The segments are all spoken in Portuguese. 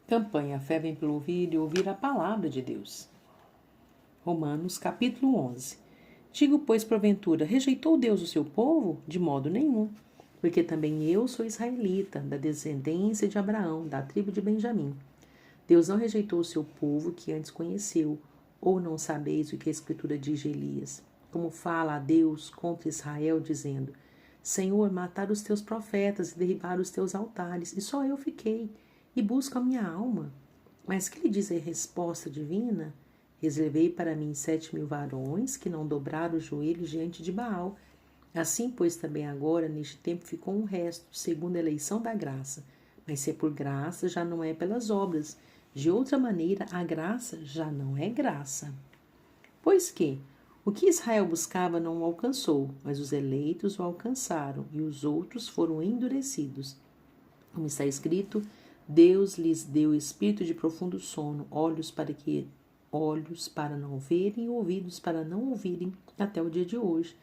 Campanha Fé vem pelo ouvir e ouvir a palavra de Deus. Romanos capítulo 11. Digo, pois, porventura, rejeitou Deus o seu povo? De modo nenhum. Porque também eu sou israelita, da descendência de Abraão, da tribo de Benjamim. Deus não rejeitou o seu povo que antes conheceu, ou não sabeis o que a Escritura diz de Elias? Como fala a Deus contra Israel, dizendo: Senhor, mataram os teus profetas e derribaram os teus altares, e só eu fiquei, e busco a minha alma. Mas que lhe diz a resposta divina? Reservei para mim 7.000 varões que não dobraram os joelhos diante de Baal. Assim, pois, também agora, neste tempo, ficou um resto, segundo a eleição da graça. Mas se é por graça, já não é pelas obras. De outra maneira, a graça já não é graça. Pois que o que Israel buscava não o alcançou, mas os eleitos o alcançaram, e os outros foram endurecidos. Como está escrito, Deus lhes deu espírito de profundo sono, olhos para não verem e ouvidos para não ouvirem, até o dia de hoje.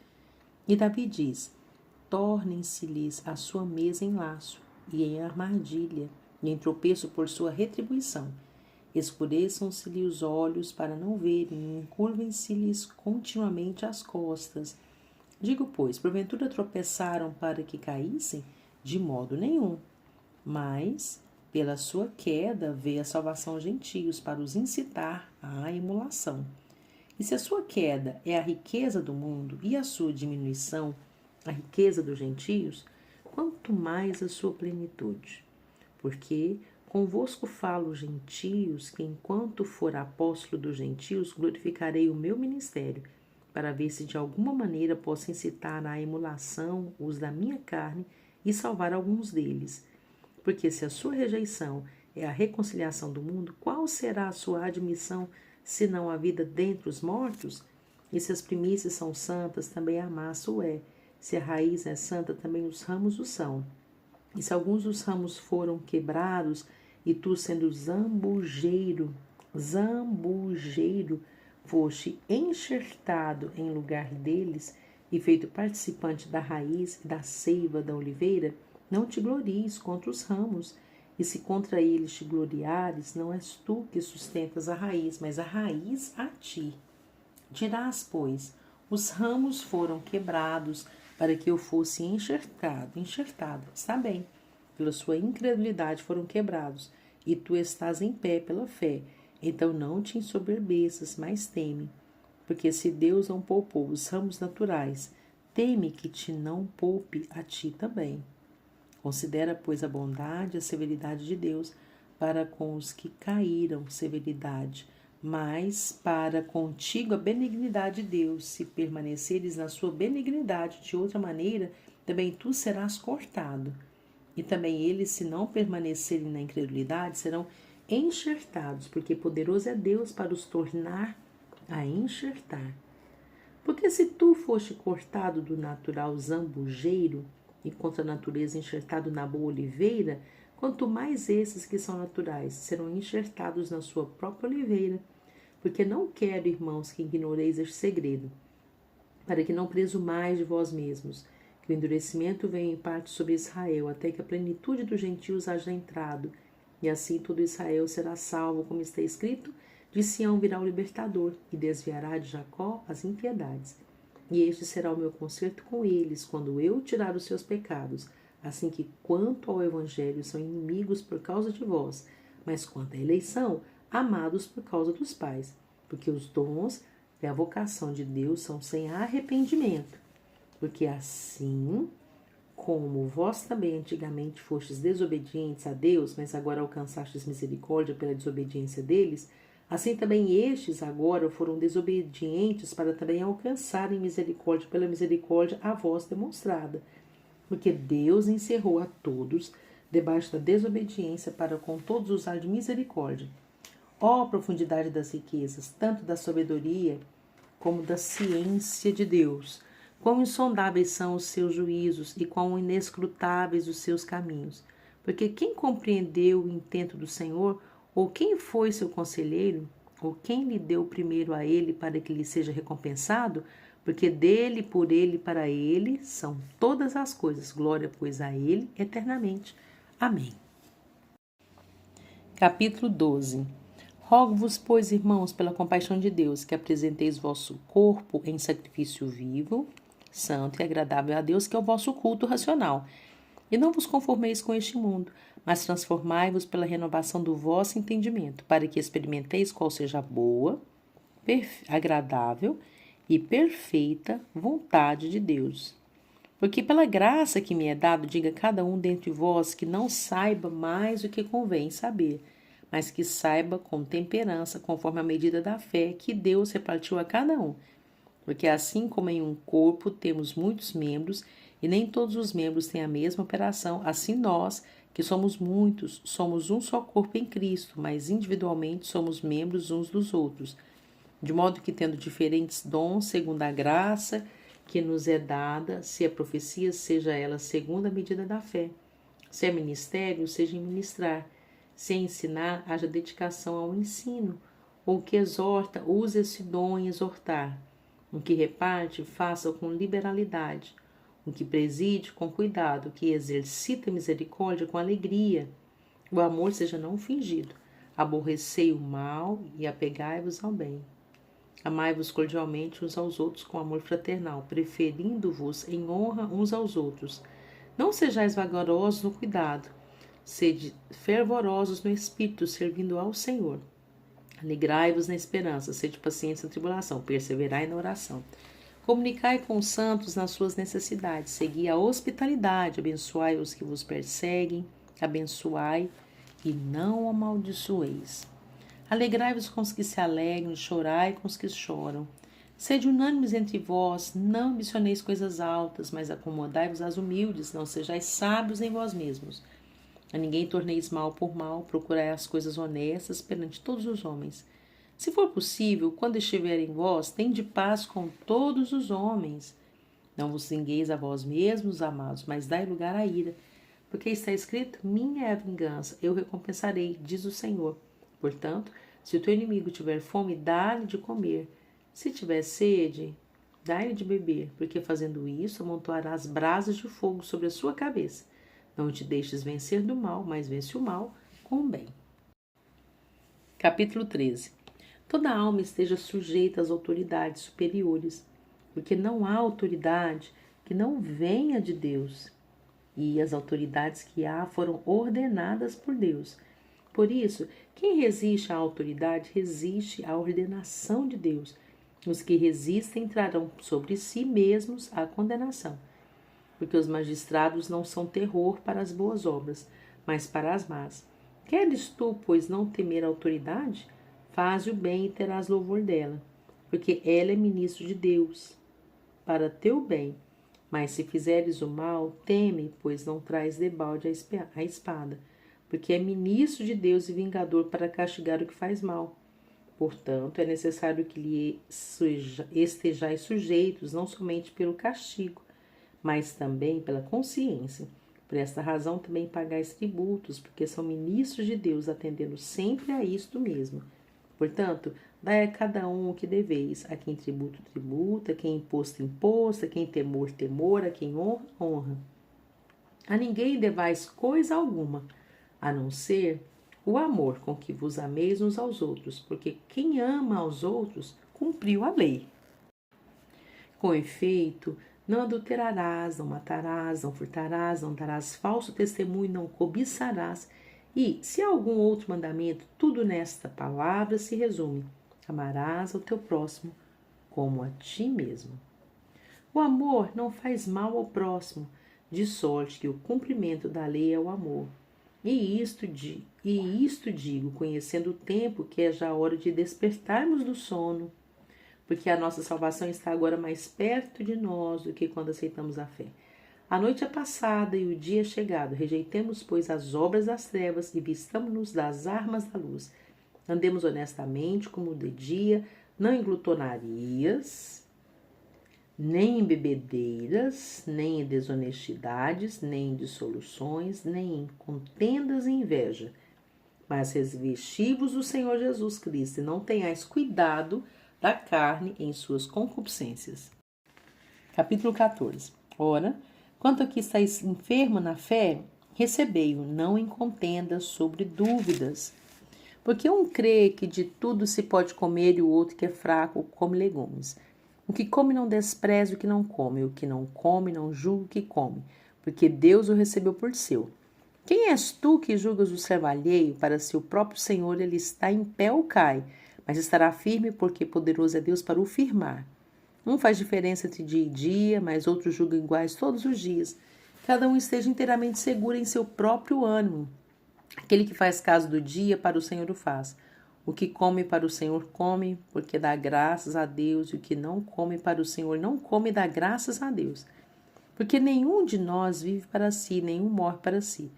E Davi diz: tornem-se-lhes a sua mesa em laço, e em armadilha, e em tropeço por sua retribuição. Escureçam-se-lhe os olhos para não verem, e encurvem-se-lhes continuamente as costas. Digo, pois, porventura tropeçaram para que caíssem? De modo nenhum. Mas, pela sua queda, veio a salvação aos gentios, para os incitar à emulação. E se a sua queda é a riqueza do mundo e a sua diminuição a riqueza dos gentios, quanto mais a sua plenitude. Porque convosco falo, gentios, que enquanto for apóstolo dos gentios, glorificarei o meu ministério, para ver se de alguma maneira posso incitar à emulação os da minha carne e salvar alguns deles. Porque se a sua rejeição é a reconciliação do mundo, qual será a sua admissão, senão a vida dentre os mortos? E se as primícias são santas, também a massa o é. Se a raiz é santa, também os ramos o são. E se alguns dos ramos foram quebrados, e tu, sendo zambujeiro, foste enxertado em lugar deles, e feito participante da raiz e da seiva da oliveira, não te glories contra os ramos, e se contra eles te gloriares, não és tu que sustentas a raiz, mas a raiz a ti. Dirás, pois, os ramos foram quebrados para que eu fosse enxertado. Está bem, pela sua incredulidade foram quebrados, e tu estás em pé pela fé. Então não te ensoberbeças, mas teme, porque se Deus não poupou os ramos naturais, teme que te não poupe a ti também. Considera, pois, a bondade e a severidade de Deus para com os que caíram, severidade, mas para contigo a benignidade de Deus. Se permaneceres na sua benignidade, de outra maneira, também tu serás cortado. E também eles, se não permanecerem na incredulidade, serão enxertados, porque poderoso é Deus para os tornar a enxertar. Porque se tu foste cortado do natural zambujeiro, e contra a natureza enxertado na boa oliveira, quanto mais esses que são naturais serão enxertados na sua própria oliveira. Porque não quero, irmãos, que ignoreis este segredo, para que não presumais de vós mesmos, que o endurecimento venha em parte sobre Israel, até que a plenitude dos gentios haja entrado, e assim todo Israel será salvo, como está escrito: de Sião virá o libertador, e desviará de Jacó as impiedades. E este será o meu concerto com eles, quando eu tirar os seus pecados, assim que quanto ao evangelho são inimigos por causa de vós, mas quanto à eleição, amados por causa dos pais, porque os dons e a vocação de Deus são sem arrependimento. Porque assim como vós também antigamente fostes desobedientes a Deus, mas agora alcançastes misericórdia pela desobediência deles, assim também estes agora foram desobedientes para também alcançarem misericórdia pela misericórdia a vós demonstrada. Porque Deus encerrou a todos debaixo da desobediência para com todos usar de misericórdia. Ó profundidade das riquezas, tanto da sabedoria como da ciência de Deus! Quão insondáveis são os seus juízos e quão inescrutáveis os seus caminhos! Porque quem compreendeu o intento do Senhor, ou quem foi seu conselheiro, ou quem lhe deu primeiro a ele para que lhe seja recompensado? Porque dele, por ele, para ele são todas as coisas. Glória, pois, a ele eternamente. Amém. Capítulo 12. Rogo-vos, pois, irmãos, pela compaixão de Deus, que apresenteis vosso corpo em sacrifício vivo, santo e agradável a Deus, que é o vosso culto racional. E não vos conformeis com este mundo, mas transformai-vos pela renovação do vosso entendimento, para que experimenteis qual seja a boa, agradável e perfeita vontade de Deus. Porque pela graça que me é dado, diga cada um dentre vós que não saiba mais o que convém saber, mas que saiba com temperança, conforme a medida da fé que Deus repartiu a cada um. Porque assim como em um corpo temos muitos membros, e nem todos os membros têm a mesma operação, assim nós, que somos muitos, somos um só corpo em Cristo, mas individualmente somos membros uns dos outros. De modo que, tendo diferentes dons, segundo a graça que nos é dada, se a profecia, seja ela segundo a medida da fé. Se é ministério, seja em ministrar. Se é ensinar, haja dedicação ao ensino. Ou que exorta, use esse dom em exortar. O que reparte, faça com liberalidade. O que preside, com cuidado. O que exercita misericórdia, com alegria. O amor seja não fingido. Aborrecei o mal e apegai-vos ao bem. Amai-vos cordialmente uns aos outros com amor fraternal, preferindo-vos em honra uns aos outros. Não sejais vagarosos no cuidado. Sede fervorosos no espírito, servindo ao Senhor. Alegrai-vos na esperança, sede pacientes na tribulação, perseverai na oração. Comunicai com os santos nas suas necessidades, segui a hospitalidade, abençoai os que vos perseguem, abençoai e não amaldiçoeis. Alegrai-vos com os que se alegram, chorai com os que choram. Sede unânimes entre vós, não ambicioneis coisas altas, mas acomodai-vos às humildes, não sejais sábios em vós mesmos. A ninguém torneis mal por mal, procurai as coisas honestas perante todos os homens. Se for possível, quando estiver em vós, tende paz com todos os homens. Não vos vingueis a vós mesmos, amados, mas dai lugar à ira. Porque está escrito, minha é a vingança, eu recompensarei, diz o Senhor. Portanto, se o teu inimigo tiver fome, dá-lhe de comer. Se tiver sede, dá-lhe de beber, porque fazendo isso, amontoarás brasas de fogo sobre a sua cabeça. Não te deixes vencer do mal, mas vence o mal com o bem. Capítulo 13. Toda alma esteja sujeita às autoridades superiores, porque não há autoridade que não venha de Deus, e as autoridades que há foram ordenadas por Deus. Por isso, quem resiste à autoridade resiste à ordenação de Deus. Os que resistem trarão sobre si mesmos a condenação. Porque os magistrados não são terror para as boas obras, mas para as más. Queres tu, pois, não temer a autoridade? Faze o bem e terás louvor dela, porque ela é ministro de Deus, para teu bem. Mas se fizeres o mal, teme, pois não traz debalde a espada, porque é ministro de Deus e vingador para castigar o que faz mal. Portanto, é necessário que lhe estejais sujeitos, não somente pelo castigo, mas também pela consciência. Por esta razão também pagais tributos, porque são ministros de Deus, atendendo sempre a isto mesmo. Portanto, dai a cada um o que deveis, a quem tributo, tributo, a quem imposto, imposto, a quem temor, temor, a quem honra, honra. A ninguém devais coisa alguma, a não ser o amor com que vos ameis uns aos outros, porque quem ama aos outros cumpriu a lei. Com efeito, não adulterarás, não matarás, não furtarás, não darás falso testemunho, não cobiçarás. E, se há algum outro mandamento, tudo nesta palavra se resume: amarás ao teu próximo como a ti mesmo. O amor não faz mal ao próximo, de sorte que o cumprimento da lei é o amor. E isto digo, conhecendo o tempo, que é já a hora de despertarmos do sono, porque a nossa salvação está agora mais perto de nós do que quando aceitamos a fé. A noite é passada e o dia é chegado. Rejeitemos, pois, as obras das trevas e vistamo-nos das armas da luz. Andemos honestamente como de dia, não em glutonarias, nem em bebedeiras, nem em desonestidades, nem em dissoluções, nem em contendas e inveja. Mas revesti-vos do Senhor Jesus Cristo e não tenhais cuidado da carne em suas concupiscências. Capítulo 14. Ora, quanto a que estáis enfermo na fé, recebei-o, não em contendas sobre dúvidas, Porque um crê que de tudo se pode comer e o outro que é fraco come legumes. O que come não despreza o que não come, o que não come não julga o que come, porque Deus o recebeu por seu. Quem és tu que julgas o servo alheio? Para si o próprio Senhor ele está em pé ou cai, mas estará firme porque poderoso é Deus para o firmar. Um faz diferença entre dia e dia, mas outro julga iguais todos os dias. Cada um esteja inteiramente seguro em seu próprio ânimo. Aquele que faz caso do dia, para o Senhor o faz. O que come para o Senhor come, porque dá graças a Deus, e o que não come para o Senhor não come e dá graças a Deus. Porque nenhum de nós vive para si, nenhum morre para si.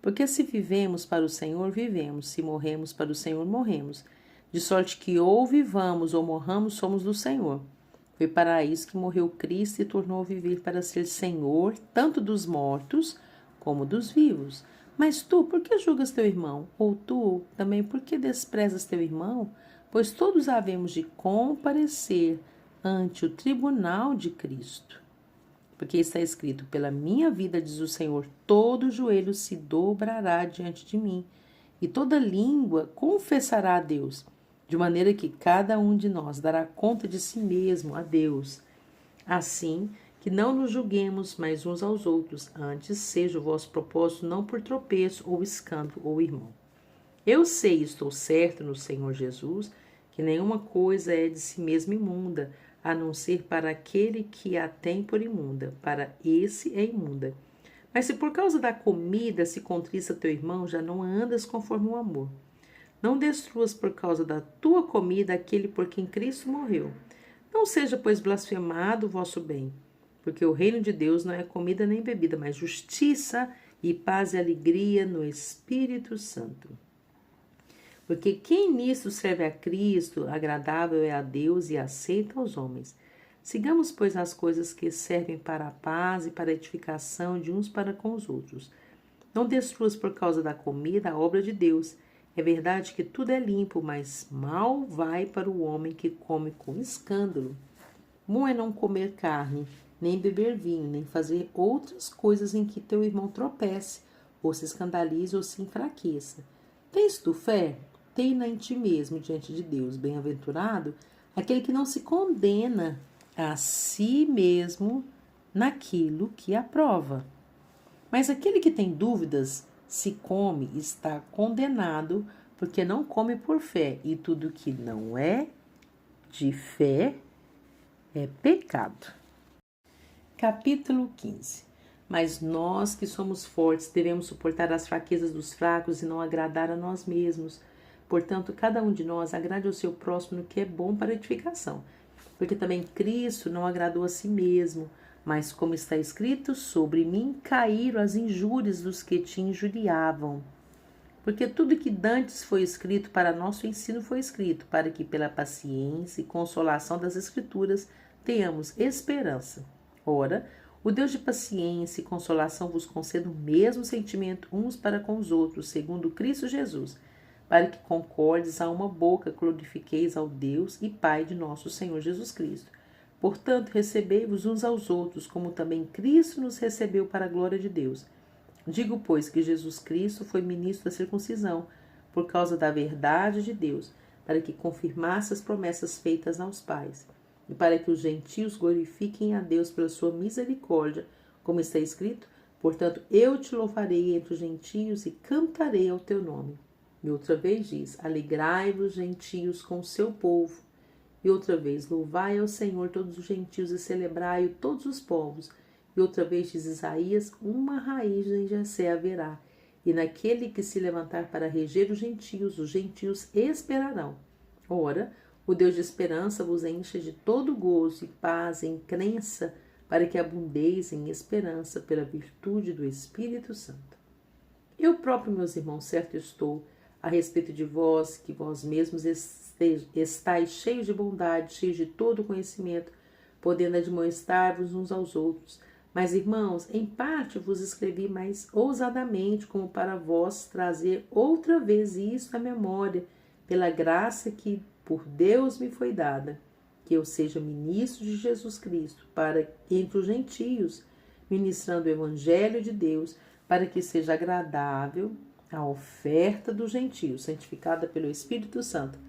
Porque se vivemos para o Senhor, vivemos, se morremos para o Senhor, morremos. De sorte que ou vivamos ou morramos, somos do Senhor. Foi para isso que morreu Cristo e tornou a viver para ser Senhor, tanto dos mortos como dos vivos. Mas tu, por que julgas teu irmão? Ou tu, também, por que desprezas teu irmão? Pois todos havemos de comparecer ante o tribunal de Cristo. Porque está escrito, pela minha vida, diz o Senhor, todo joelho se dobrará diante de mim, e toda língua confessará a Deus, de maneira que cada um de nós dará conta de si mesmo a Deus. Assim, que não nos julguemos mais uns aos outros, antes seja o vosso propósito não por tropeço ou escândalo ou irmão. Eu sei e estou certo no Senhor Jesus que nenhuma coisa é de si mesma imunda, a não ser para aquele que a tem por imunda, para esse é imunda. Mas se por causa da comida se contrista teu irmão, já não andas conforme o amor. Não destruas por causa da tua comida aquele por quem Cristo morreu. Não seja, pois, blasfemado o vosso bem, porque o reino de Deus não é comida nem bebida, mas justiça e paz e alegria no Espírito Santo. Porque quem nisso serve a Cristo, agradável é a Deus e aceita aos homens. Sigamos, pois, as coisas que servem para a paz e para a edificação de uns para com os outros. Não destruas por causa da comida a obra de Deus. É verdade que tudo é limpo, mas mal vai para o homem que come com escândalo. Bom é não comer carne, nem beber vinho, nem fazer outras coisas em que teu irmão tropece, ou se escandalize ou se enfraqueça. Tens tu fé? Tem-na em ti mesmo diante de Deus. Bem-aventurado aquele que não se condena a si mesmo naquilo que aprova. Mas aquele que tem dúvidas, se come, está condenado, porque não come por fé, e tudo que não é de fé é pecado. Capítulo 15. Mas nós que somos fortes devemos suportar as fraquezas dos fracos e não agradar a nós mesmos. Portanto, cada um de nós agrade ao seu próximo no que é bom para edificação. Porque também Cristo não agradou a si mesmo, mas como está escrito, sobre mim caíram as injúrias dos que te injuriavam. Porque tudo que dantes foi escrito para nosso ensino foi escrito, para que pela paciência e consolação das Escrituras tenhamos esperança. Ora, o Deus de paciência e consolação vos conceda o mesmo sentimento uns para com os outros, segundo Cristo Jesus, para que concordes a uma boca, glorifiqueis ao Deus e Pai de nosso Senhor Jesus Cristo. Portanto, recebei-vos uns aos outros, como também Cristo nos recebeu para a glória de Deus. Digo, pois, que Jesus Cristo foi ministro da circuncisão, por causa da verdade de Deus, para que confirmasse as promessas feitas aos pais, e para que os gentios glorifiquem a Deus pela sua misericórdia, como está escrito, portanto, eu te louvarei entre os gentios e cantarei ao teu nome. E outra vez diz, alegrai-vos, gentios, com o seu povo. E outra vez, louvai ao Senhor todos os gentios e celebrai-o todos os povos. E outra vez diz Isaías, uma raiz em Jessé haverá. E naquele que se levantar para reger os gentios esperarão. Ora, o Deus de esperança vos encha de todo gozo e paz em crença, para que abundeis em esperança pela virtude do Espírito Santo. Eu próprio, meus irmãos, certo estou, a respeito de vós, que vós mesmos estáis cheios de bondade, cheios de todo conhecimento, podendo admoestar-vos uns aos outros. Mas, irmãos, em parte vos escrevi mais ousadamente, como para vós trazer outra vez isto à memória, pela graça que por Deus me foi dada, que eu seja ministro de Jesus Cristo, para entre os gentios, ministrando o Evangelho de Deus, para que seja agradável a oferta dos gentios, santificada pelo Espírito Santo,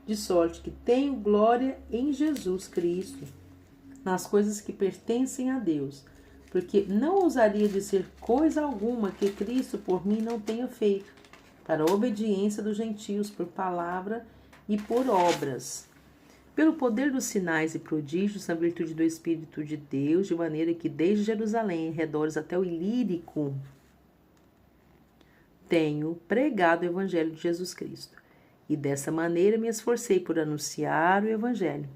de sorte que tenho glória em Jesus Cristo, nas coisas que pertencem a Deus, porque não ousaria dizer coisa alguma que Cristo por mim não tenha feito, para a obediência dos gentios por palavra e por obras, pelo poder dos sinais e prodígios, na virtude do Espírito de Deus, de maneira que desde Jerusalém, arredores até o Ilírico, tenho pregado o Evangelho de Jesus Cristo. E dessa maneira me esforcei por anunciar o Evangelho,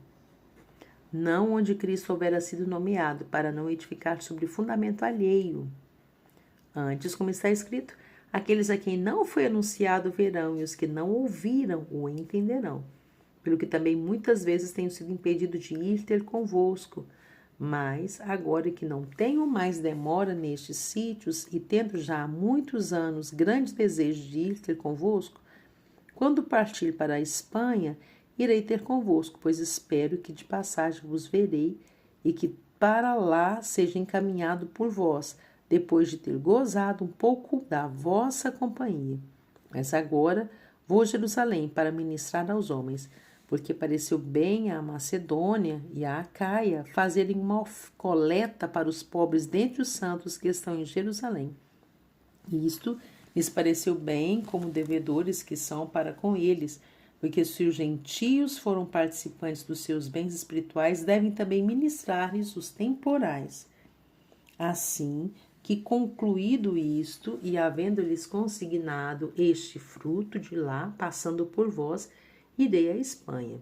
não onde Cristo houvera sido nomeado, para não edificar sobre fundamento alheio. Antes, como está escrito, aqueles a quem não foi anunciado verão, e os que não ouviram o entenderão. Pelo que também muitas vezes tenho sido impedido de ir ter convosco. Mas, agora que não tenho mais demora nestes sítios, e tendo já há muitos anos grande desejo de ir ter convosco, quando partir para a Espanha, irei ter convosco, pois espero que de passagem vos verei, e que para lá seja encaminhado por vós, depois de ter gozado um pouco da vossa companhia. Mas agora vou a Jerusalém para ministrar aos homens, porque pareceu bem à Macedônia e à Acaia fazerem uma coleta para os pobres dentre os santos que estão em Jerusalém. Isto lhes pareceu bem, como devedores que são para com eles, porque se os gentios foram participantes dos seus bens espirituais, devem também ministrar-lhes os temporais. Assim que, concluído isto, e havendo-lhes consignado este fruto de lá, passando por vós, irei à Espanha.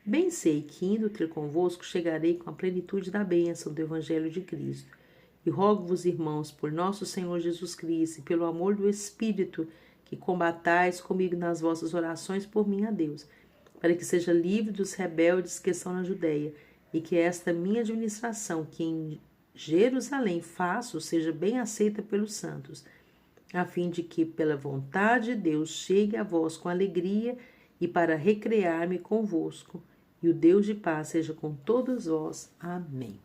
Bem sei que, indo ter convosco, chegarei com a plenitude da bênção do Evangelho de Cristo. E rogo-vos, irmãos, por nosso Senhor Jesus Cristo e pelo amor do Espírito, que combatais comigo nas vossas orações por mim a Deus, para que seja livre dos rebeldes que estão na Judéia, e que esta minha administração, que em Jerusalém faço, seja bem aceita pelos santos, a fim de que, pela vontade de Deus, chegue a vós com alegria e para recrear-me convosco. E o Deus de paz seja com todos vós. Amém.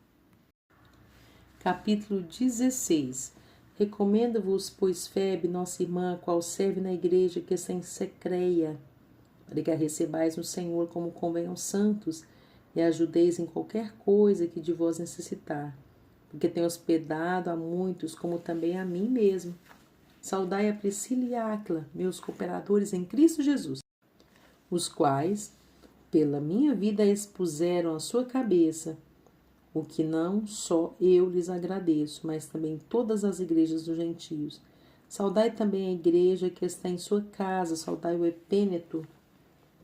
Capítulo 16. Recomendo-vos, pois, Febe, nossa irmã, a qual serve na igreja que está em Secreia, para que a recebais no Senhor como convém aos santos, e a ajudeis em qualquer coisa que de vós necessitar, porque tenho hospedado a muitos, como também a mim mesmo. Saudai a Priscila e a Áquila, meus cooperadores em Cristo Jesus, os quais, pela minha vida, expuseram a sua cabeça, o que não só eu lhes agradeço, mas também todas as igrejas dos gentios. Saudai também a igreja que está em sua casa, saudai o Epêneto,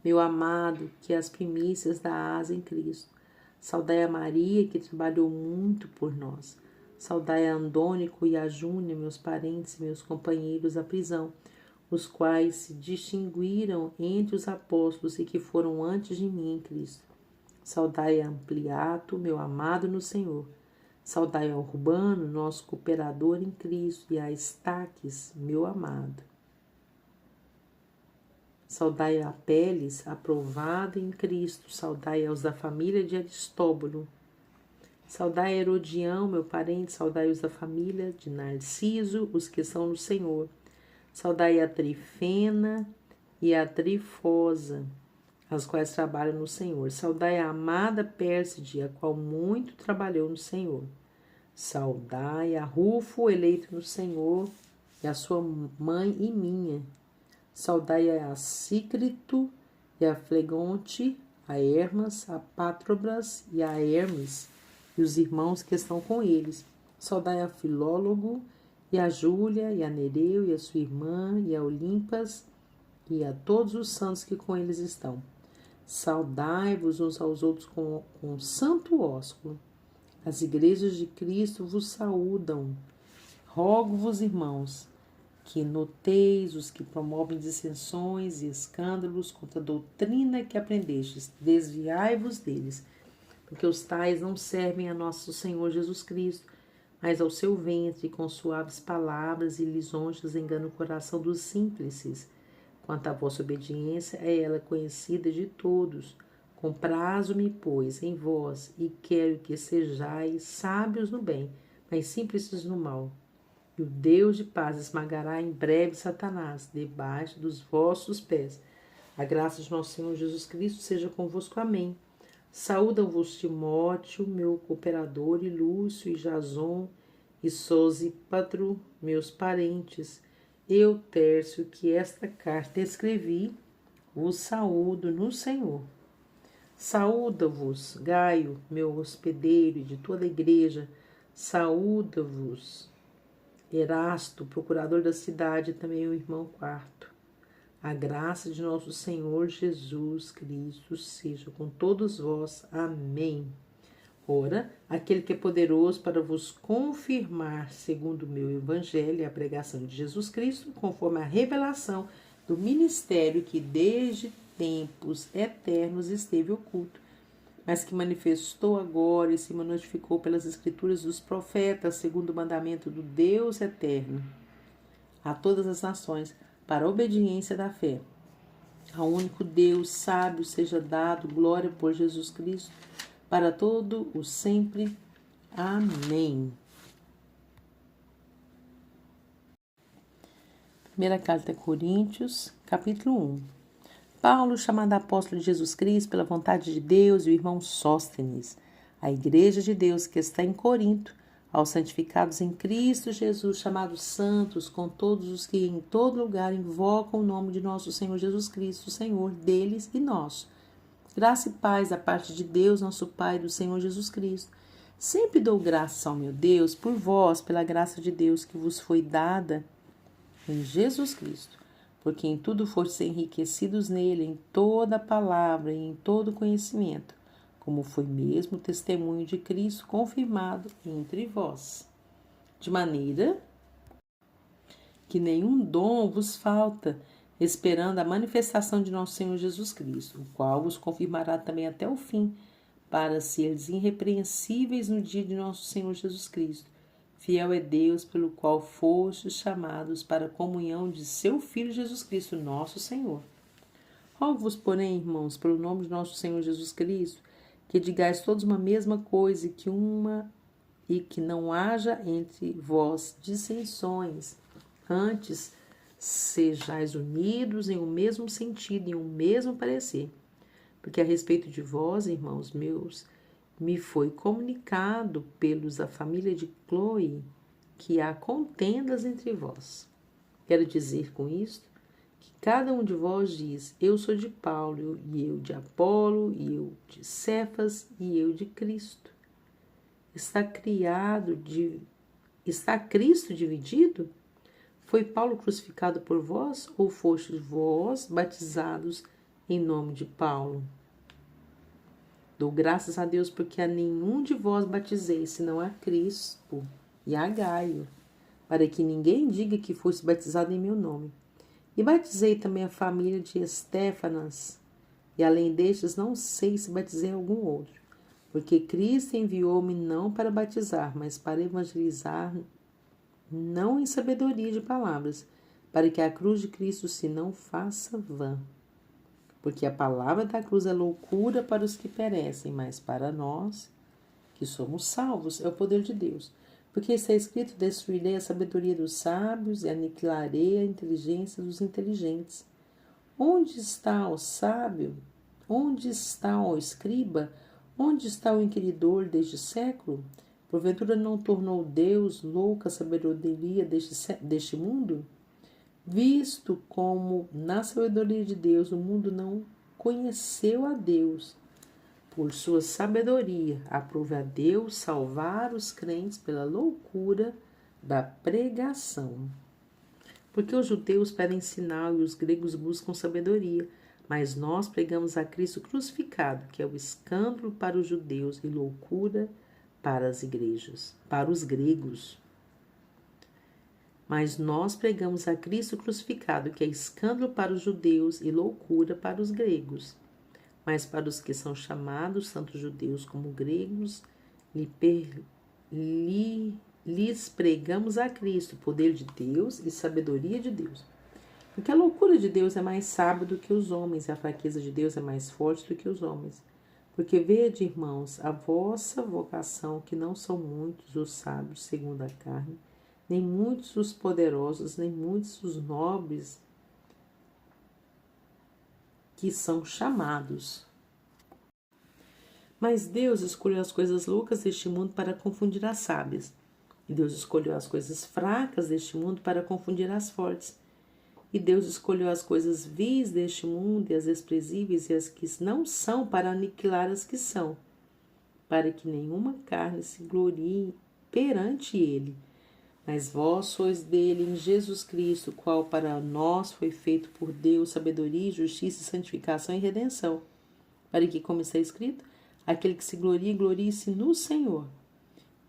meu amado, que é as primícias da asa em Cristo. Saudai a Maria, que trabalhou muito por nós. Saudai a Andônico e a Júnia, meus parentes e meus companheiros da prisão, os quais se distinguiram entre os apóstolos e que foram antes de mim em Cristo. Saudai a Ampliato, meu amado no Senhor. Saudai a Urbano, nosso cooperador em Cristo, e a Estaques, meu amado. Saudai a Apeles, aprovado em Cristo. Saudai aos da família de Aristóbulo. Saudai a Herodião, meu parente. Saudai os da família de Narciso, os que são no Senhor. Saudai a Trifena e a Trifosa, as quais trabalham no Senhor. Saudai a amada Pérside, a qual muito trabalhou no Senhor. Saudai a Rufo, eleito no Senhor, e a sua mãe e minha. Saudai a Sícrito e a Flegonte, a Hermas, a Pátrobras e a Hermes, e os irmãos que estão com eles. Saudai a Filólogo, e a Júlia, e a Nereu, e a sua irmã, e a Olimpas, e a todos os santos que com eles estão. Saudai-vos uns aos outros com santo ósculo. As igrejas de Cristo vos saúdam. Rogo-vos, irmãos, que noteis os que promovem dissensões e escândalos contra a doutrina que aprendestes. Desviai-vos deles, porque os tais não servem a nosso Senhor Jesus Cristo, mas ao seu ventre, com suaves palavras e lisonjas enganam o coração dos simples. Quanto à vossa obediência, é ela conhecida de todos. Comprazo-me, pois, em vós, e quero que sejais sábios no bem, mas simples no mal. E o Deus de paz esmagará em breve Satanás, debaixo dos vossos pés. A graça de nosso Senhor Jesus Cristo seja convosco. Amém. Saúda-vos Timóteo, meu cooperador, e Lúcio, e Jason, e Sosípatro, meus parentes. Eu, Tércio, que esta carta escrevi, vos saúdo no Senhor. Saúda-vos, Gaio, meu hospedeiro, e de toda a igreja. Saúda-vos, Erasto, procurador da cidade, e também o irmão Quarto. A graça de nosso Senhor Jesus Cristo seja com todos vós. Amém. Ora, aquele que é poderoso para vos confirmar, segundo o meu evangelho e a pregação de Jesus Cristo, conforme a revelação do ministério que desde tempos eternos esteve oculto, mas que manifestou agora e se notificou pelas escrituras dos profetas, segundo o mandamento do Deus eterno, a todas as nações, para a obediência da fé. Ao único Deus sábio seja dado glória por Jesus Cristo, para todo o sempre. Amém. Primeira carta a Coríntios, capítulo 1. Paulo, chamado apóstolo de Jesus Cristo pela vontade de Deus, e o irmão Sóstenes, a igreja de Deus que está em Corinto, aos santificados em Cristo Jesus, chamados santos, com todos os que em todo lugar invocam o nome de nosso Senhor Jesus Cristo, Senhor deles e nosso. Graça e paz da parte de Deus, nosso Pai, e do Senhor Jesus Cristo. Sempre dou graças ao meu Deus por vós, pela graça de Deus que vos foi dada em Jesus Cristo, porque em tudo foste enriquecidos nele, em toda palavra e em todo conhecimento, como foi mesmo o testemunho de Cristo confirmado entre vós. De maneira que nenhum dom vos falta, esperando a manifestação de nosso Senhor Jesus Cristo, o qual vos confirmará também até o fim, para seres irrepreensíveis no dia de nosso Senhor Jesus Cristo. Fiel é Deus, pelo qual fostes chamados para a comunhão de seu Filho Jesus Cristo, nosso Senhor. Rogo-vos, porém, irmãos, pelo nome de nosso Senhor Jesus Cristo, que digais todos uma mesma coisa e que não haja entre vós dissensões. Antes, sejais unidos em um mesmo sentido, em um mesmo parecer. Porque a respeito de vós, irmãos meus, me foi comunicado pelos da família de Cloe que há contendas entre vós. Quero dizer com isto que cada um de vós diz: eu sou de Paulo, e eu de Apolo, e eu de Cefas, e eu de Cristo. Está Cristo dividido? Foi Paulo crucificado por vós, ou fostes vós batizados em nome de Paulo? Dou graças a Deus porque a nenhum de vós batizei, senão a Crispo e a Gaio, para que ninguém diga que fosse batizado em meu nome. E batizei também a família de Estéfanas, e além destes não sei se batizei algum outro, porque Cristo enviou-me não para batizar, mas para evangelizar, não em sabedoria de palavras, para que a cruz de Cristo se não faça vã. Porque a palavra da cruz é loucura para os que perecem, mas para nós, que somos salvos, é o poder de Deus. Porque está escrito: destruirei a sabedoria dos sábios e aniquilarei a inteligência dos inteligentes. Onde está o sábio? Onde está o escriba? Onde está o inquiridor deste século? Porventura não tornou Deus louca a sabedoria deste mundo? Visto como, na sabedoria de Deus, o mundo não conheceu a Deus, por sua sabedoria, aprove a Deus salvar os crentes pela loucura da pregação. Porque os judeus pedem sinal e os gregos buscam sabedoria, mas nós pregamos a Cristo crucificado, que é o escândalo para os judeus e loucura para as igrejas, para os gregos. Mas nós pregamos a Cristo crucificado, que é escândalo para os judeus e loucura para os gregos. Mas para os que são chamados, tanto judeus como gregos, lhes pregamos a Cristo, poder de Deus e sabedoria de Deus. Porque a loucura de Deus é mais sábia do que os homens, e a fraqueza de Deus é mais forte do que os homens. Porque vede, irmãos, a vossa vocação, que não são muitos os sábios segundo a carne, nem muitos os poderosos, nem muitos os nobres que são chamados. Mas Deus escolheu as coisas loucas deste mundo para confundir as sábias. E Deus escolheu as coisas fracas deste mundo para confundir as fortes. E Deus escolheu as coisas vis deste mundo e as desprezíveis e as que não são para aniquilar as que são, para que nenhuma carne se glorie perante ele. Mas vós sois dele em Jesus Cristo, qual para nós foi feito por Deus sabedoria, justiça, santificação e redenção, para que, como está escrito, aquele que se glorie, glorie-se no Senhor.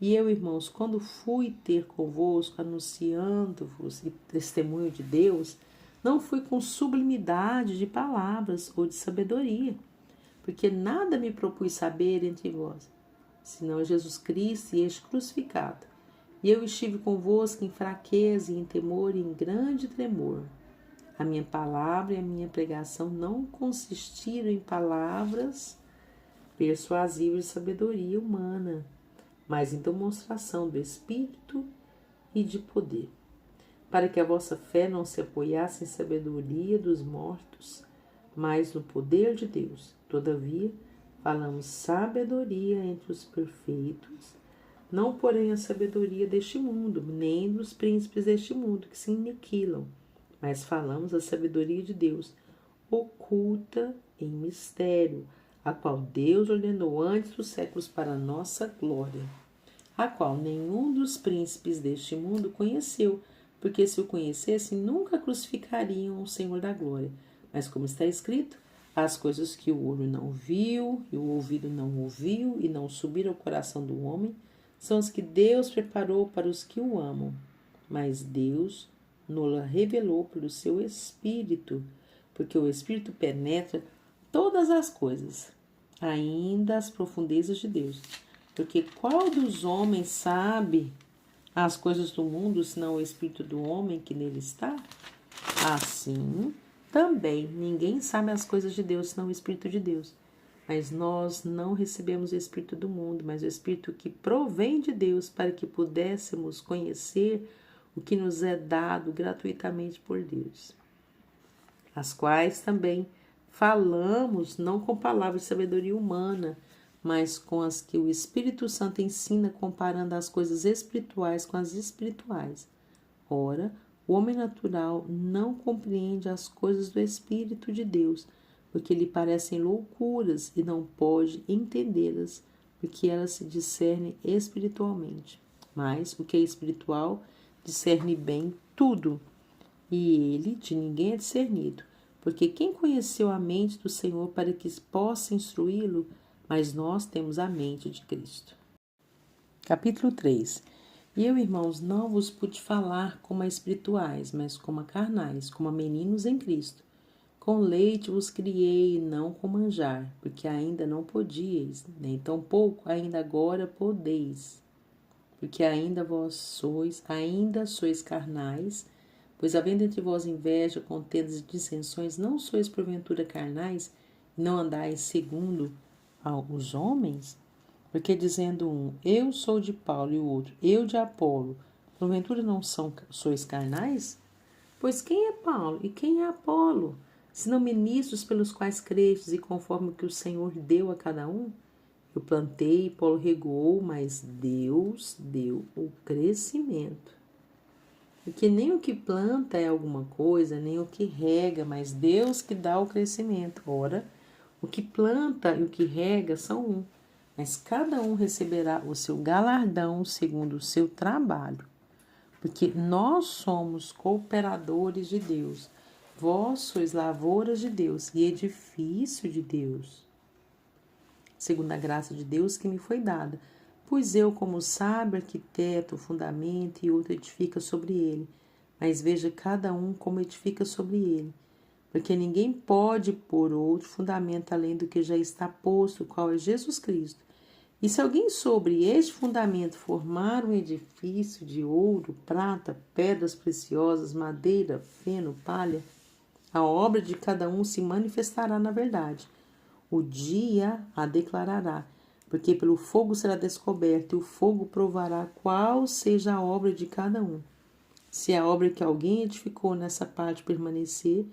E eu, irmãos, quando fui ter convosco, anunciando-vos e testemunho de Deus, não fui com sublimidade de palavras ou de sabedoria, porque nada me propus saber entre vós, senão Jesus Cristo e este crucificado. E eu estive convosco em fraqueza e em temor e em grande tremor. A minha palavra e a minha pregação não consistiram em palavras persuasivas de sabedoria humana, mas em demonstração do Espírito e de poder, para que a vossa fé não se apoiasse em sabedoria dos mortos, mas no poder de Deus. Todavia, falamos sabedoria entre os perfeitos, não porém a sabedoria deste mundo, nem dos príncipes deste mundo que se aniquilam, mas falamos a sabedoria de Deus, oculta em mistério, a qual Deus ordenou antes dos séculos para a nossa glória, a qual nenhum dos príncipes deste mundo conheceu, porque se o conhecessem, nunca crucificariam o Senhor da glória. Mas como está escrito, as coisas que o olho não viu, e o ouvido não ouviu, e não subiram ao coração do homem, são as que Deus preparou para os que o amam. Mas Deus nos revelou pelo seu Espírito, porque o Espírito penetra todas as coisas, ainda as profundezas de Deus. Porque qual dos homens sabe as coisas do mundo, senão o Espírito do homem que nele está? Assim, também ninguém sabe as coisas de Deus, senão o Espírito de Deus. Mas nós não recebemos o Espírito do mundo, mas o Espírito que provém de Deus, para que pudéssemos conhecer o que nos é dado gratuitamente por Deus. As quais também falamos, não com palavras de sabedoria humana, mas com as que o Espírito Santo ensina, comparando as coisas espirituais com as espirituais. Ora, o homem natural não compreende as coisas do Espírito de Deus, porque lhe parecem loucuras e não pode entendê-las, porque elas se discernem espiritualmente. Mas o que é espiritual discerne bem tudo, e ele de ninguém é discernido, porque quem conheceu a mente do Senhor para que possa instruí-lo? Mas nós temos a mente de Cristo. Capítulo 3. E eu, irmãos, não vos pude falar como a espirituais, mas como a carnais, como a meninos em Cristo. Com leite vos criei, não com manjar, porque ainda não podíeis, nem tampouco ainda agora podeis. Porque ainda sois carnais, pois havendo entre vós inveja, contendas e dissensões, não sois porventura carnais, e não andais segundo os homens? Porque dizendo um, eu sou de Paulo, e o outro, eu de Apolo, porventura não sois carnais? Pois quem é Paulo e quem é Apolo, senão ministros pelos quais crestes, e conforme o que o Senhor deu a cada um? Eu plantei, Paulo regou, mas Deus deu o crescimento. Porque nem o que planta é alguma coisa, nem o que rega, mas Deus que dá o crescimento. Ora, o que planta e o que rega são um, mas cada um receberá o seu galardão segundo o seu trabalho. Porque nós somos cooperadores de Deus. Vós sois lavouras de Deus e edifício de Deus, segundo a graça de Deus que me foi dada. Pois eu, como sábio, arquiteto, fundamento, e outro edifica sobre ele. Mas veja cada um como edifica sobre ele. Porque ninguém pode pôr outro fundamento além do que já está posto, o qual é Jesus Cristo. E se alguém sobre este fundamento formar um edifício de ouro, prata, pedras preciosas, madeira, feno, palha, a obra de cada um se manifestará na verdade. O dia a declarará, porque pelo fogo será descoberto, e o fogo provará qual seja a obra de cada um. Se a obra que alguém edificou nessa parte permanecer,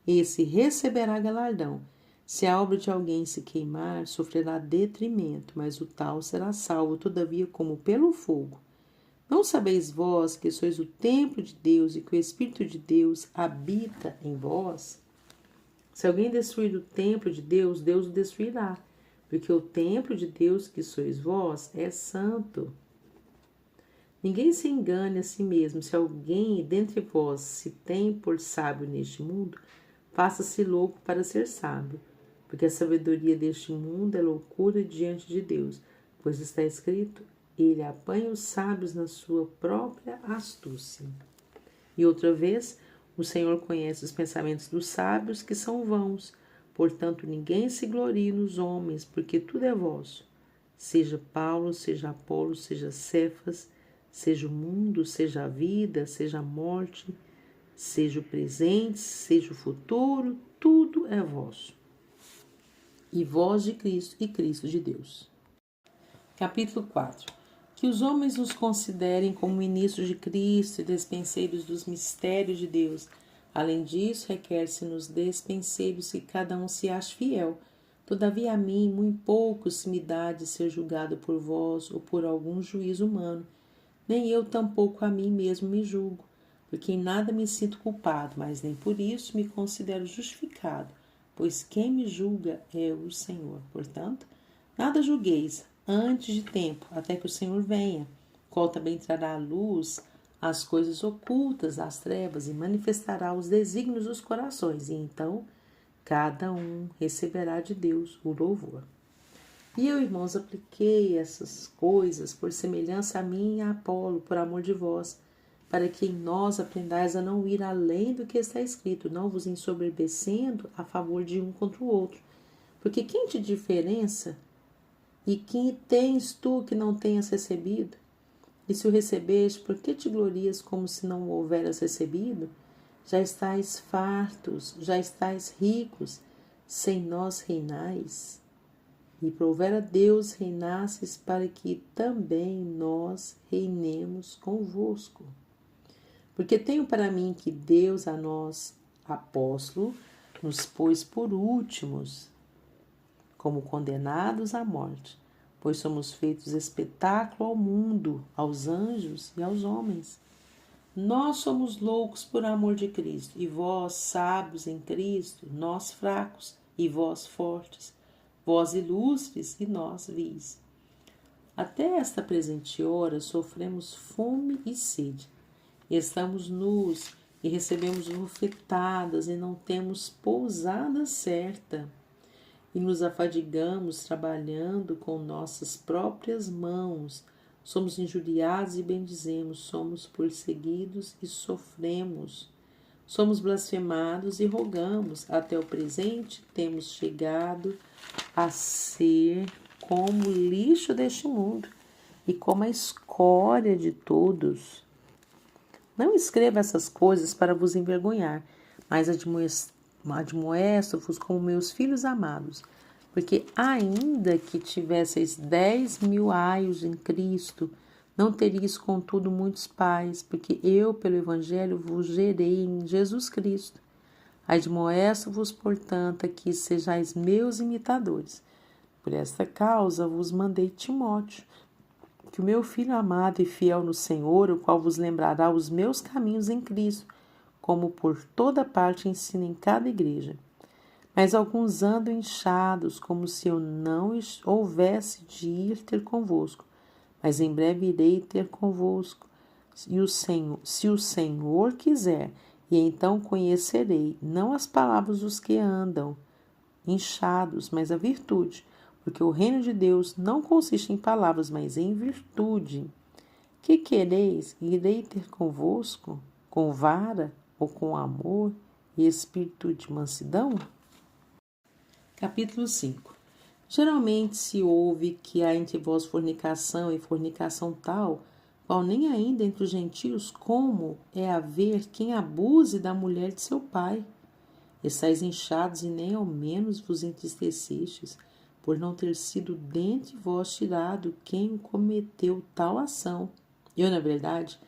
esse receberá galardão. Se a obra de alguém se queimar, sofrerá detrimento, mas o tal será salvo, todavia, como pelo fogo. Não sabeis vós que sois o templo de Deus e que o Espírito de Deus habita em vós? Se alguém destruir o templo de Deus, Deus o destruirá, porque o templo de Deus que sois vós é santo. Ninguém se engane a si mesmo. Se alguém dentre vós se tem por sábio neste mundo, faça-se louco para ser sábio, porque a sabedoria deste mundo é loucura diante de Deus, pois está escrito: ele apanha os sábios na sua própria astúcia. E outra vez, o Senhor conhece os pensamentos dos sábios, que são vãos. Portanto, ninguém se glorie nos homens, porque tudo é vosso. Seja Paulo, seja Apolo, seja Cefas, seja o mundo, seja a vida, seja a morte, seja o presente, seja o futuro, tudo é vosso. E vós de Cristo e Cristo de Deus. Capítulo 4. Que os homens nos considerem como ministros de Cristo e despenseiros dos mistérios de Deus. Além disso, requer-se nos despenseiros que cada um se ache fiel. Todavia a mim, muito pouco se me dá de ser julgado por vós ou por algum juízo humano. Nem eu tampouco a mim mesmo me julgo, porque em nada me sinto culpado, mas nem por isso me considero justificado, pois quem me julga é o Senhor. Portanto, nada julgueis antes de tempo, até que o Senhor venha, qual também trará à luz as coisas ocultas das trevas e manifestará os desígnios dos corações, e então cada um receberá de Deus o louvor. E eu, irmãos, apliquei essas coisas por semelhança a mim e a Apolo, por amor de vós, para que em nós aprendais a não ir além do que está escrito, não vos ensoberbecendo a favor de um contra o outro. Porque quem te diferença? E quem tens tu que não tenhas recebido? E se o recebeste, por que te glorias como se não o houveras recebido? Já estáis fartos, já estáis ricos, sem nós reinais. E provera Deus reinasses para que também nós reinemos convosco. Porque tenho para mim que Deus a nós, apóstolo, nos pôs por últimos, como condenados à morte, pois somos feitos espetáculo ao mundo, aos anjos e aos homens. Nós somos loucos por amor de Cristo, e vós sábios em Cristo, nós fracos, e vós fortes, vós ilustres e nós vis. Até esta presente hora sofremos fome e sede, e estamos nus, e recebemos bofetadas, e não temos pousada certa, e nos afadigamos trabalhando com nossas próprias mãos. Somos injuriados e bendizemos, somos perseguidos e sofremos. Somos blasfemados e rogamos. Até o presente temos chegado a ser como o lixo deste mundo e como a escória de todos. Não escreva essas coisas para vos envergonhar, mas admoesto-vos como meus filhos amados, porque ainda que tivesseis 10.000 aios em Cristo, não teríeis contudo muitos pais, porque eu, pelo Evangelho, vos gerei em Jesus Cristo. Admoesto-vos, portanto, que sejais meus imitadores. Por esta causa vos mandei Timóteo, que o meu filho amado e fiel no Senhor, o qual vos lembrará os meus caminhos em Cristo, como por toda parte ensina em cada igreja. Mas alguns andam inchados, como se eu não houvesse de ir ter convosco. Mas em breve irei ter convosco, se o Senhor quiser, e então conhecerei, não as palavras dos que andam inchados, mas a virtude, porque o reino de Deus não consiste em palavras, mas em virtude. Que quereis? Irei ter convosco, com vara ou com amor e espírito de mansidão? Capítulo 5. Geralmente se ouve que há entre vós fornicação e fornicação tal, qual nem ainda entre os gentios, como é haver quem abuse da mulher de seu pai. Estais inchados e nem ao menos vos entristecestes, por não ter sido dentre vós tirado quem cometeu tal ação. Eu, na verdade,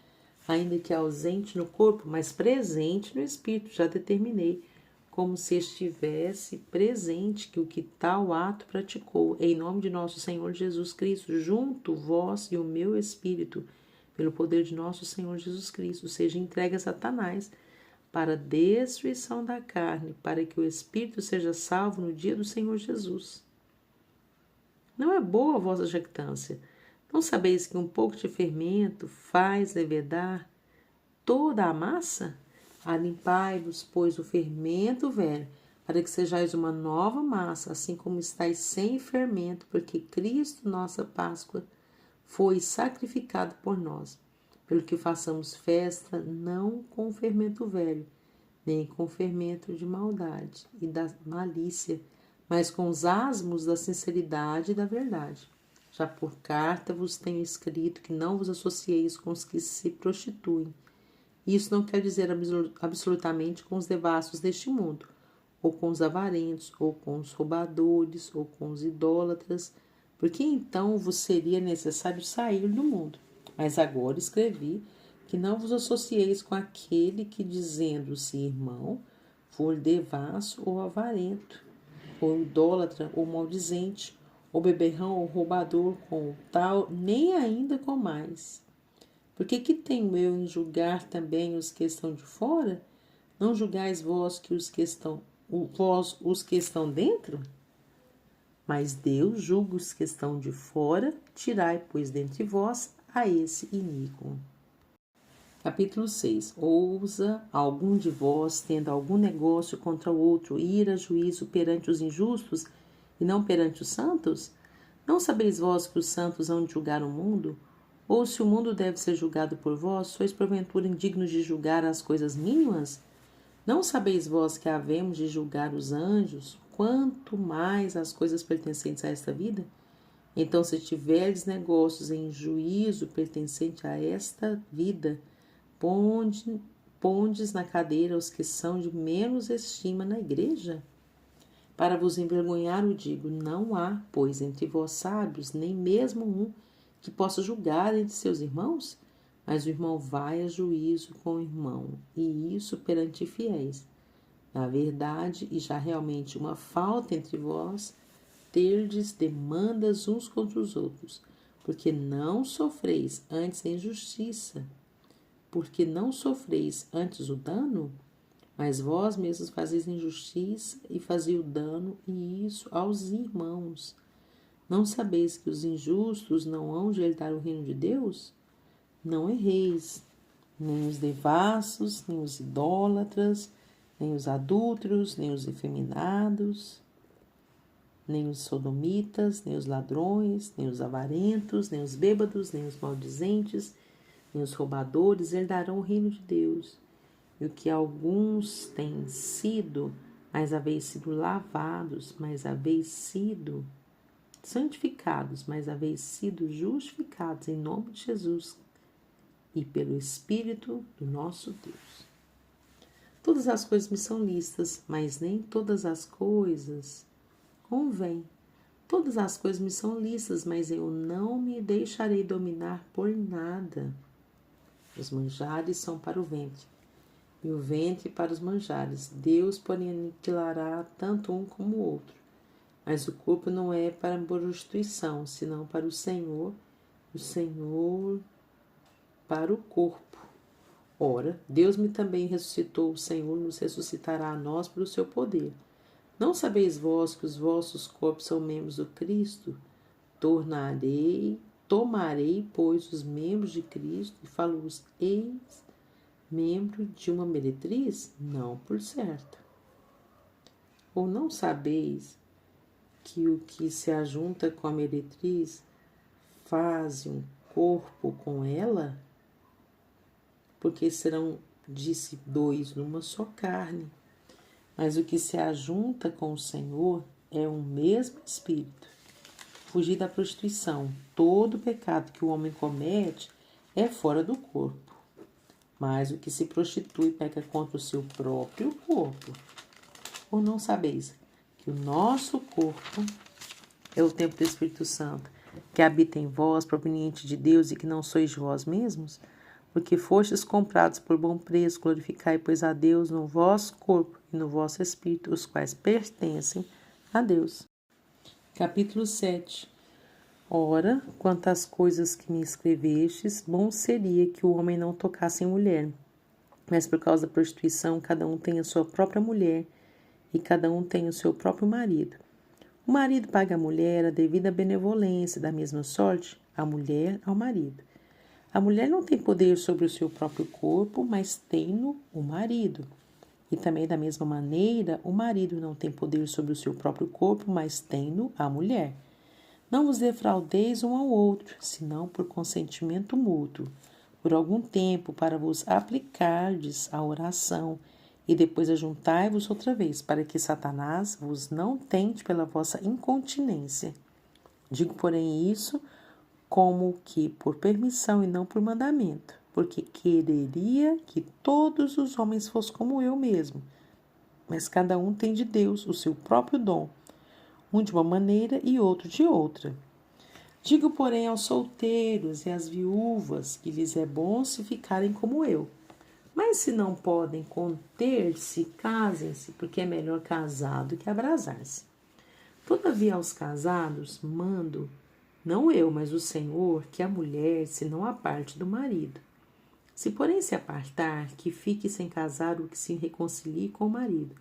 ainda que ausente no corpo, mas presente no espírito, já determinei, como se estivesse presente, que o que tal ato praticou, em nome de nosso Senhor Jesus Cristo, junto vós e o meu espírito, pelo poder de nosso Senhor Jesus Cristo, seja entregue a Satanás, para a destruição da carne, para que o espírito seja salvo no dia do Senhor Jesus. Não é boa a vossa jactância. Não sabeis que um pouco de fermento faz levedar toda a massa? Alimpai-vos, pois, o fermento velho, para que sejais uma nova massa, assim como estáis sem fermento, porque Cristo, nossa Páscoa, foi sacrificado por nós. Pelo que façamos festa, não com fermento velho, nem com fermento de maldade e da malícia, mas com os asmos da sinceridade e da verdade. Já por carta vos tenho escrito que não vos associeis com os que se prostituem. Isso não quer dizer absolutamente com os devassos deste mundo, ou com os avarentos, ou com os roubadores, ou com os idólatras, porque então vos seria necessário sair do mundo. Mas agora escrevi que não vos associeis com aquele que, dizendo-se irmão, for devasso ou avarento, ou idólatra, ou maldizente, ou beberrão, ou roubador, com o tal, nem ainda com mais. Porque que tenho eu em julgar também os que estão de fora? Não julgais vós os que estão dentro? Mas Deus julga os que estão de fora, tirai, pois, dentre vós a esse iníquo. Capítulo 6. Ousa algum de vós, tendo algum negócio contra o outro, ir a juízo perante os injustos e não perante os santos? Não sabeis vós que os santos hão de julgar o mundo? Ou se o mundo deve ser julgado por vós, sois porventura indignos de julgar as coisas mínimas? Não sabeis vós que havemos de julgar os anjos, quanto mais as coisas pertencentes a esta vida? Então, se tiverdes negócios em juízo pertencente a esta vida, pondes na cadeira os que são de menos estima na igreja? Para vos envergonhar, o digo, não há, pois, entre vós sábios, nem mesmo um que possa julgar entre seus irmãos? Mas o irmão vai a juízo com o irmão, e isso perante fiéis. Na verdade, e já realmente uma falta entre vós, terdes demandas uns contra os outros, porque não sofreis antes a injustiça, porque não sofreis antes o dano, mas vós mesmos fazeis injustiça e fazei o dano, e isso aos irmãos. Não sabeis que os injustos não hão de herdar o reino de Deus? Não erreis, nem os devassos, nem os idólatras, nem os adúlteros, nem os efeminados, nem os sodomitas, nem os ladrões, nem os avarentos, nem os bêbados, nem os maldizentes, nem os roubadores herdarão o reino de Deus. E o que alguns têm sido, mas haveis sido lavados, mas haveis sido santificados, mas haveis sido justificados em nome de Jesus e pelo Espírito do nosso Deus. Todas as coisas me são lícitas, mas nem todas as coisas convêm. Todas as coisas me são lícitas, mas eu não me deixarei dominar por nada. Os manjares são para o ventre, e o ventre para os manjares. Deus, porém, aniquilará tanto um como o outro. Mas o corpo não é para a prostituição, senão para o Senhor para o corpo. Ora, Deus me também ressuscitou, o Senhor nos ressuscitará a nós pelo seu poder. Não sabeis vós que os vossos corpos são membros do Cristo? Tomarei, pois, os membros de Cristo e falo-vos, eis membro de uma meretriz? Não, por certo. Ou não sabeis que o que se ajunta com a meretriz faz um corpo com ela? Porque serão, disse, dois numa só carne. Mas o que se ajunta com o Senhor é um mesmo Espírito. Fugir da prostituição. Todo pecado que o homem comete é fora do corpo. Mas o que se prostitui peca contra o seu próprio corpo. Ou não sabeis que o nosso corpo é o templo do Espírito Santo, que habita em vós, proveniente de Deus, e que não sois de vós mesmos? Porque fostes comprados por bom preço, glorificai, pois, a Deus no vosso corpo e no vosso espírito, os quais pertencem a Deus. Capítulo 7. Ora, quanto às coisas que me escrevestes, bom seria que o homem não tocasse em mulher, mas por causa da prostituição, cada um tem a sua própria mulher, e cada um tem o seu próprio marido. O marido paga à mulher a devida benevolência, da mesma sorte, a mulher ao marido. A mulher não tem poder sobre o seu próprio corpo, mas tem-no o marido. E também, da mesma maneira, o marido não tem poder sobre o seu próprio corpo, mas tem-no a mulher. Não vos defraudeis um ao outro, senão por consentimento mútuo, por algum tempo, para vos aplicardes à oração, e depois ajuntai-vos outra vez, para que Satanás vos não tente pela vossa incontinência. Digo, porém, isso como que por permissão e não por mandamento, porque quereria que todos os homens fossem como eu mesmo. Mas cada um tem de Deus o seu próprio dom, um de uma maneira e outro de outra. Digo, porém, aos solteiros e às viúvas que lhes é bom se ficarem como eu. Mas se não podem conter-se, casem-se, porque é melhor casado que abrasar-se. Todavia, aos casados mando, não eu, mas o Senhor, que a mulher se não aparte do marido. Se, porém, se apartar, que fique sem casar o que se reconcilie com o marido,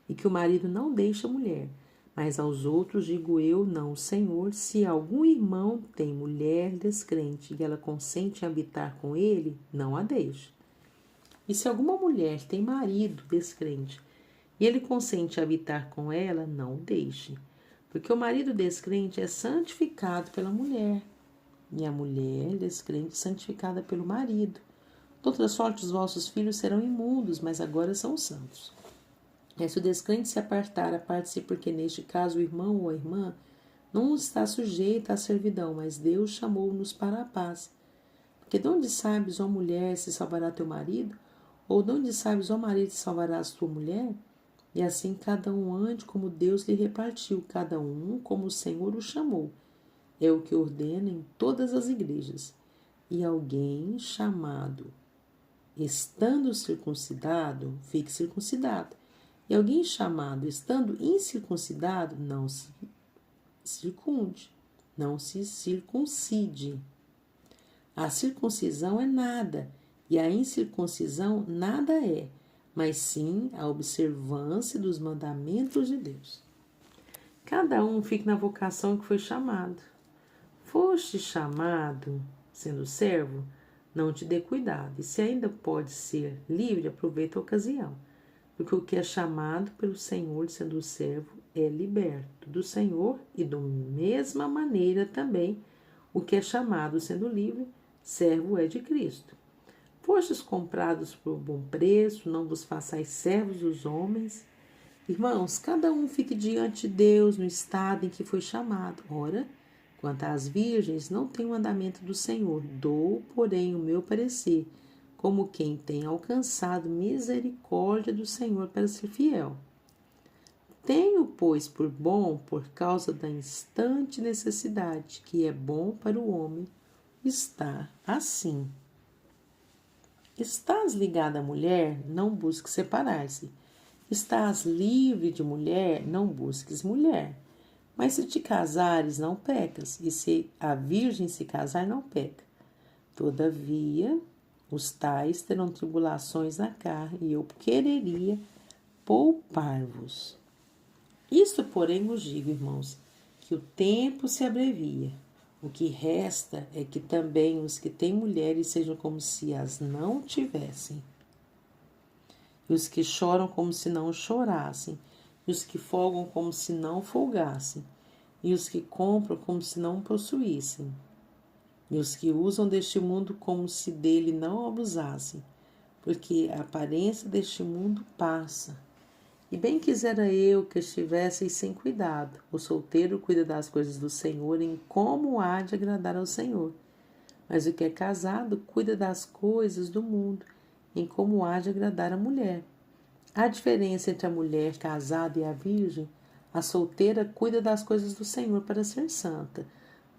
e que o marido não deixe a mulher. Mas aos outros digo eu, não o Senhor, se algum irmão tem mulher descrente e ela consente em habitar com ele, não a deixe. E se alguma mulher tem marido descrente e ele consente em habitar com ela, não o deixe. Porque o marido descrente é santificado pela mulher, e a mulher descrente santificada pelo marido. De outra sorte, os vossos filhos serão imundos, mas agora são santos. E se o descrente se apartar, aparte-se, porque neste caso o irmão ou a irmã não está sujeito à servidão, mas Deus chamou-nos para a paz. Porque de onde sabes, ó mulher, se salvará teu marido? Ou de onde sabes, ó marido, se salvarás tua mulher? E assim cada um ande como Deus lhe repartiu, cada um como o Senhor o chamou. É o que ordena em todas as igrejas. E alguém chamado, estando circuncidado, fique circuncidado. E alguém chamado, estando incircuncidado, não se circunde, não se circuncide. A circuncisão é nada, e a incircuncisão nada é, mas sim a observância dos mandamentos de Deus. Cada um fique na vocação que foi chamado. Foste chamado, sendo servo, não te dê cuidado, e se ainda pode ser livre, aproveita a ocasião. Porque o que é chamado pelo Senhor, sendo servo, é liberto do Senhor, e da mesma maneira também o que é chamado, sendo livre, servo é de Cristo. Fostes comprados por bom preço, não vos façais servos dos homens. Irmãos, cada um fique diante de Deus no estado em que foi chamado. Ora, quanto às virgens, não tenho o mandamento do Senhor, dou, porém, o meu parecer, como quem tem alcançado misericórdia do Senhor para ser fiel. Tenho, pois, por bom, por causa da instante necessidade, que é bom para o homem estar assim. Estás ligada à mulher, não busques separar-se. Estás livre de mulher, não busques mulher. Mas se te casares, não pecas, e se a virgem se casar, não peca. Todavia, os tais terão tribulações na carne, e eu quereria poupar-vos. Isto, porém, vos digo, irmãos, que o tempo se abrevia. O que resta é que também os que têm mulheres sejam como se as não tivessem, e os que choram como se não chorassem, e os que folgam como se não folgassem, e os que compram como se não possuíssem, e os que usam deste mundo como se dele não abusassem, porque a aparência deste mundo passa. E bem quisera eu que estivesseis sem cuidado. O solteiro cuida das coisas do Senhor, em como há de agradar ao Senhor. Mas o que é casado cuida das coisas do mundo, em como há de agradar a mulher. A diferença entre a mulher casada e a virgem, A solteira cuida das coisas do Senhor para ser santa,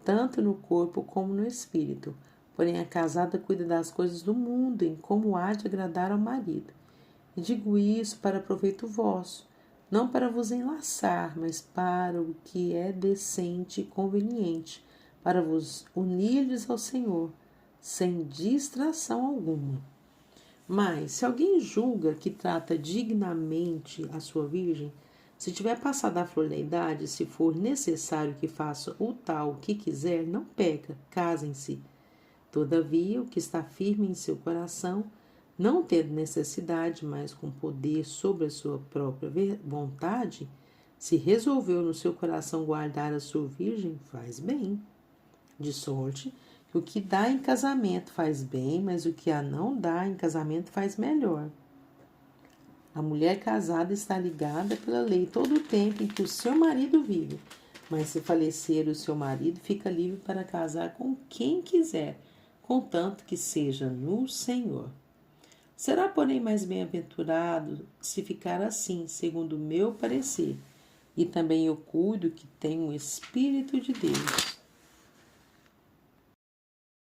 tanto no corpo como no espírito. Porém, a casada cuida das coisas do mundo, em como há de agradar ao marido. E digo isso para proveito vosso, não para vos enlaçar, mas para o que é decente e conveniente, para vos unirdes ao Senhor, sem distração alguma. Mas, se alguém julga que trata dignamente a sua virgem, se tiver passado a flor da idade, se for necessário que faça o tal que quiser, não peca, casem-se. Todavia, o que está firme em seu coração, não tendo necessidade, mas com poder sobre a sua própria vontade, se resolveu no seu coração guardar a sua virgem, faz bem. De sorte que o que dá em casamento faz bem, mas o que a não dá em casamento faz melhor. A mulher casada está ligada pela lei todo o tempo em que o seu marido vive, mas se falecer o seu marido, fica livre para casar com quem quiser, contanto que seja no Senhor. Será, porém, mais bem-aventurado se ficar assim, segundo o meu parecer, e também eu cuido que tenho o Espírito de Deus.